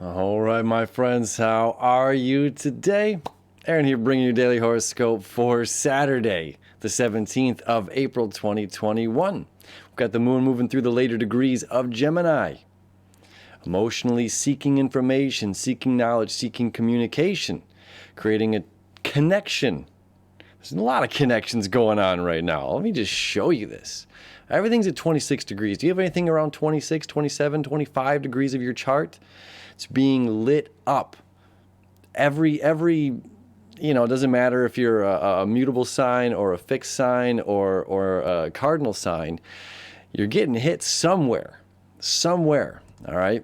All right, my friends, how are you today? Aaron here bringing you daily horoscope for Saturday, the 17th of April, 2021. We've got the moon moving through the later degrees of Gemini. Emotionally seeking information, seeking knowledge, seeking communication, creating a connection. There's a lot of connections going on right now. Let me just show you this. Everything's at 26 degrees. Do you have anything around 26, 27, 25 degrees of your chart? It's being lit up. Every it doesn't matter if you're a mutable sign or a fixed sign or a cardinal sign, you're getting hit somewhere, all right?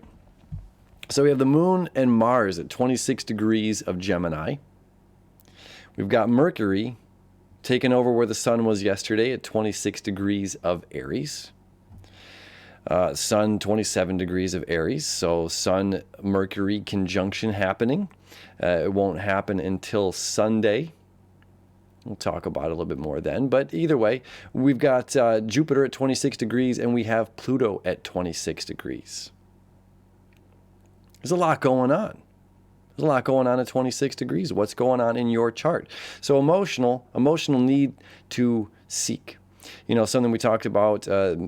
So we have the moon and Mars at 26 degrees of Gemini. We've got Mercury taking over where the sun was yesterday at 26 degrees of Aries. Sun 27 degrees of Aries, so Sun-Mercury conjunction happening. It won't happen until Sunday. We'll talk about it a little bit more then. But either way, we've got Jupiter at 26 degrees and we have Pluto at 26 degrees. There's a lot going on. There's a lot going on at 26 degrees. What's going on in your chart? So emotional need to seek. Something we talked about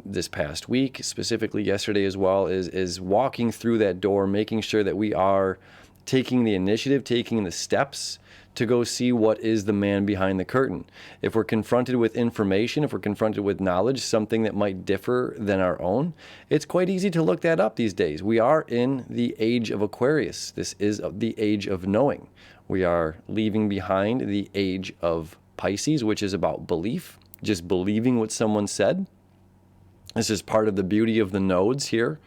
this past week, specifically yesterday as well, is walking through that door, making sure that we are taking the initiative, taking the steps to go see what is the man behind the curtain. If we're confronted with information, if we're confronted with knowledge, something that might differ than our own, it's quite easy to look that up these days. We are in the age of Aquarius. This is the age of knowing. We are leaving behind the age of Pisces, which is about belief. Just believing what someone said. This is part of the beauty of the nodes here.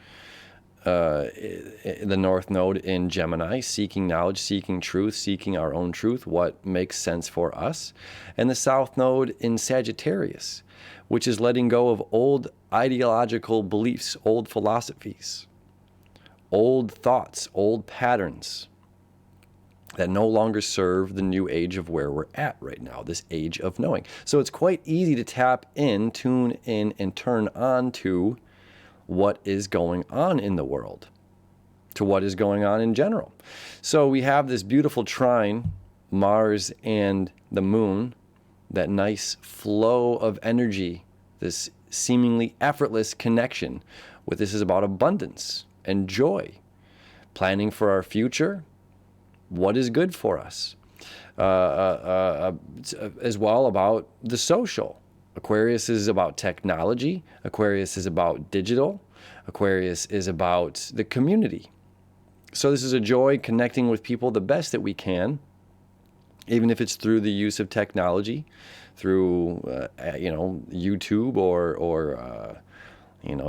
The North Node in Gemini, seeking knowledge, seeking truth, seeking our own truth, what makes sense for us. And the South Node in Sagittarius, which is letting go of old ideological beliefs, old philosophies, old thoughts, old patterns that no longer serve the new age of where we're at right now, this age of knowing. So it's quite easy to tap in, tune in, and turn on to what is going on in the world, to what is going on in general. So we have this beautiful trine, Mars and the moon, that nice flow of energy, this seemingly effortless connection. What this is about abundance and joy, planning for our future, what is good for us, as well about the social. Aquarius is about technology. Aquarius is about digital. Aquarius is about the community. So this is a joy connecting with people the best that we can, even if it's through the use of technology, through YouTube or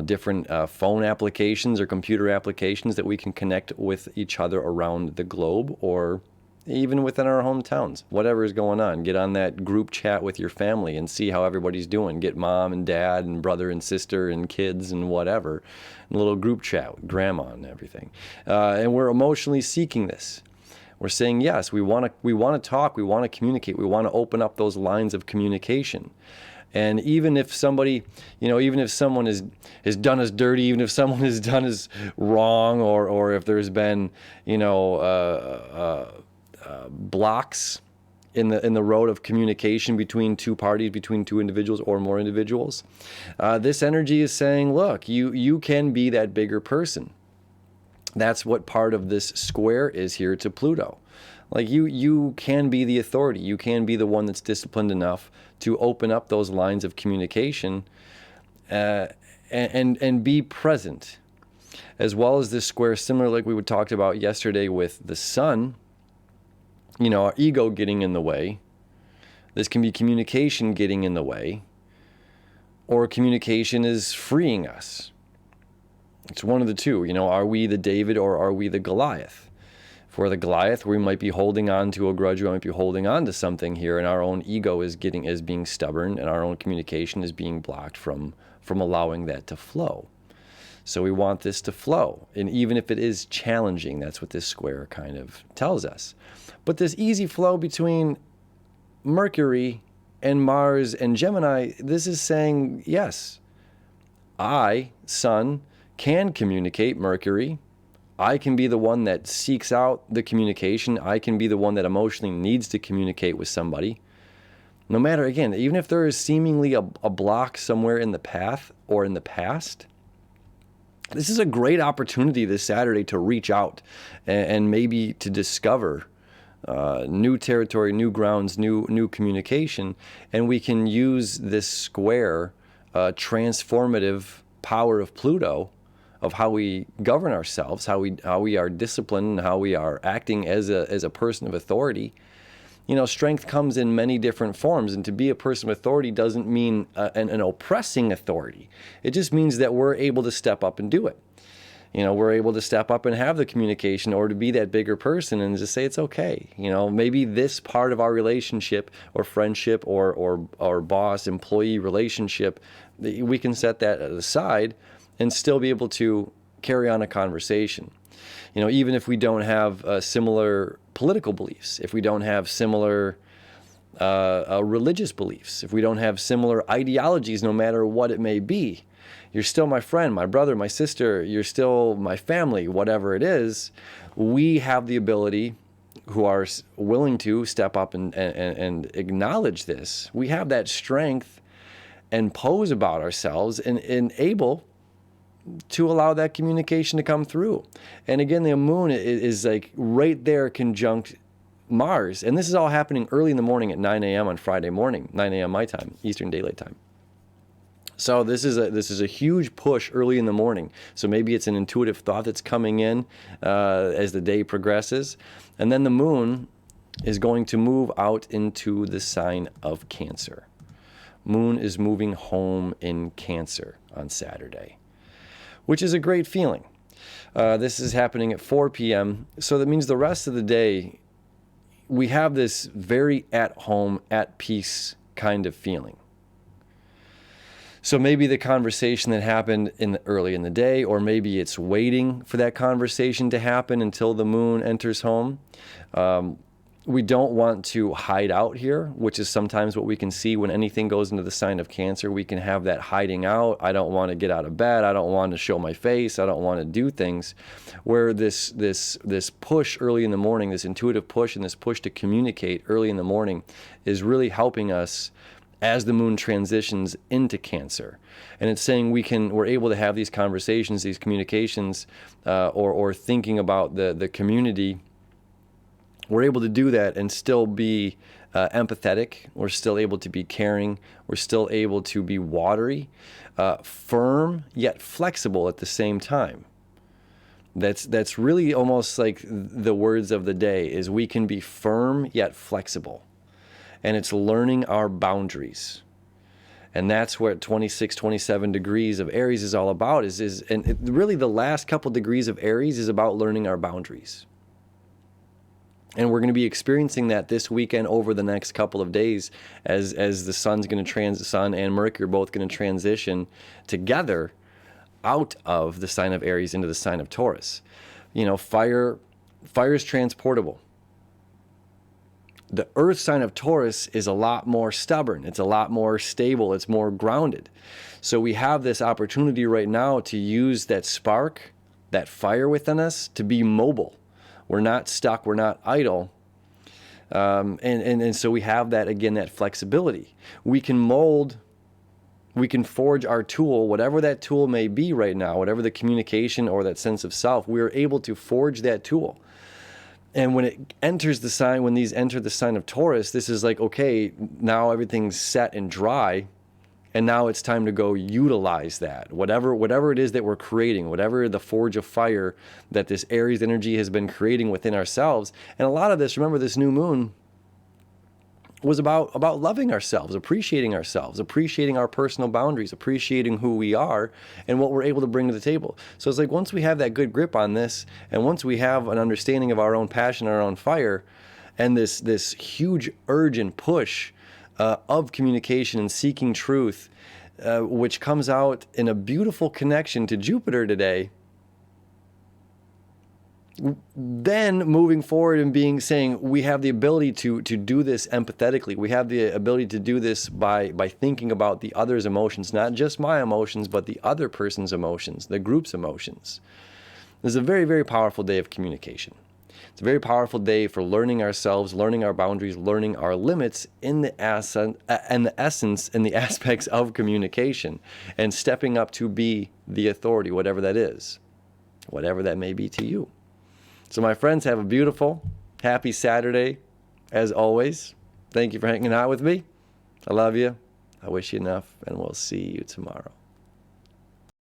different phone applications or computer applications that we can connect with each other around the globe or even within our hometowns. Whatever is going on, get on that group chat with your family and see how everybody's doing. Get mom and dad and brother and sister and kids and whatever, a little group chat with grandma and everything. And we're emotionally seeking this. We're saying, yes, we want to talk, we want to communicate, we want to open up those lines of communication. And even if somebody, even if someone has done us dirty, even if someone has done us wrong, or if there's been, blocks in the road of communication between two parties, between two individuals or more individuals, this energy is saying, look, you can be that bigger person. That's what part of this square is here to Pluto. Like you can be the authority. You can be the one that's disciplined enough to open up those lines of communication and be present. As well as this square, similar like we talked about yesterday with the sun, our ego getting in the way. This can be communication getting in the way, or communication is freeing us. It's one of the two. Are we the David or are we the Goliath? For the Goliath, we might be holding on to a grudge, we might be holding on to something here, and our own ego is being stubborn, and our own communication is being blocked from allowing that to flow. So we want this to flow, and even if it is challenging, that's what this square kind of tells us. But this easy flow between Mercury and Mars and Gemini, this is saying, yes, I, Sun, can communicate Mercury. I can be the one that seeks out the communication. I can be the one that emotionally needs to communicate with somebody. No matter, again, even if there is seemingly a block somewhere in the path or in the past, this is a great opportunity this Saturday to reach out and maybe to discover new territory, new grounds, new communication. And we can use this square transformative power of Pluto, of how we govern ourselves, how we are disciplined, and how we are acting as a person of authority. Strength comes in many different forms, and to be a person of authority doesn't mean an oppressing authority. It just means that we're able to step up and do it. We're able to step up and have the communication, or to be that bigger person and just say it's okay. Maybe this part of our relationship or friendship or boss-employee relationship, we can set that aside and still be able to carry on a conversation. Even if we don't have similar political beliefs, if we don't have similar religious beliefs, if we don't have similar ideologies, no matter what it may be, you're still my friend, my brother, my sister, you're still my family, whatever it is. We have the ability, who are willing to step up and acknowledge this. We have that strength and pose about ourselves and able to allow that communication to come through. And again, the moon is like right there conjunct Mars. And this is all happening early in the morning at 9 a.m. on Friday morning, 9 a.m. my time, Eastern Daylight Time. So this is a huge push early in the morning. So maybe it's an intuitive thought that's coming in as the day progresses. And then the moon is going to move out into the sign of Cancer. Moon is moving home in Cancer on Saturday, which is a great feeling. This is happening at 4 p.m. So that means the rest of the day, we have this very at home, at peace kind of feeling. So maybe the conversation that happened early in the day, or maybe it's waiting for that conversation to happen until the moon enters home. We don't want to hide out here, which is sometimes what we can see when anything goes into the sign of Cancer. We can have that hiding out. I don't want to get out of bed. I don't want to show my face. I don't want to do things. Where this push early in the morning, this intuitive push and this push to communicate early in the morning is really helping us as the moon transitions into Cancer. And it's saying we're able to have these conversations, these communications, or thinking about the community. We're able to do that and still be empathetic. We're still able to be caring. We're still able to be watery, firm, yet flexible at the same time. That's really almost like the words of the day, is we can be firm yet flexible. And it's learning our boundaries. And that's what 26, 27 degrees of Aries is all about. Really the last couple degrees of Aries is about learning our boundaries. And we're going to be experiencing that this weekend over the next couple of days as the sun and Mercury are both going to transition together out of the sign of Aries into the sign of Taurus. Fire is transportable. The earth sign of Taurus is a lot more stubborn. It's a lot more stable. It's more grounded. So we have this opportunity right now to use that spark, that fire within us, to be mobile. We're not stuck. We're not idle. And so we have that, again, that flexibility. We can mold, we can forge our tool, whatever that tool may be right now, whatever the communication or that sense of self, we're able to forge that tool. And when it enters the sign, when these enter the sign of Taurus, this is like, okay, now everything's set and dry, and now it's time to go utilize that. Whatever it is that we're creating, whatever the forge of fire that this Aries energy has been creating within ourselves. And a lot of this, remember, this new moon was about loving ourselves, appreciating our personal boundaries, appreciating who we are and what we're able to bring to the table. So it's like once we have that good grip on this, and once we have an understanding of our own passion, our own fire, and this huge urge and push of communication and seeking truth, which comes out in a beautiful connection to Jupiter today, then moving forward and saying we have the ability to do this empathetically. We have the ability to do this by thinking about the other's emotions, not just my emotions, but the other person's emotions, the group's emotions. This is a very, very powerful day of communication. It's a very powerful day for learning ourselves, learning our boundaries, learning our limits in the essence and the aspects of communication, and stepping up to be the authority, whatever that is, whatever that may be to you. So my friends, have a beautiful, happy Saturday. As always, thank you for hanging out with me. I love you. I wish you enough, and we'll see you tomorrow.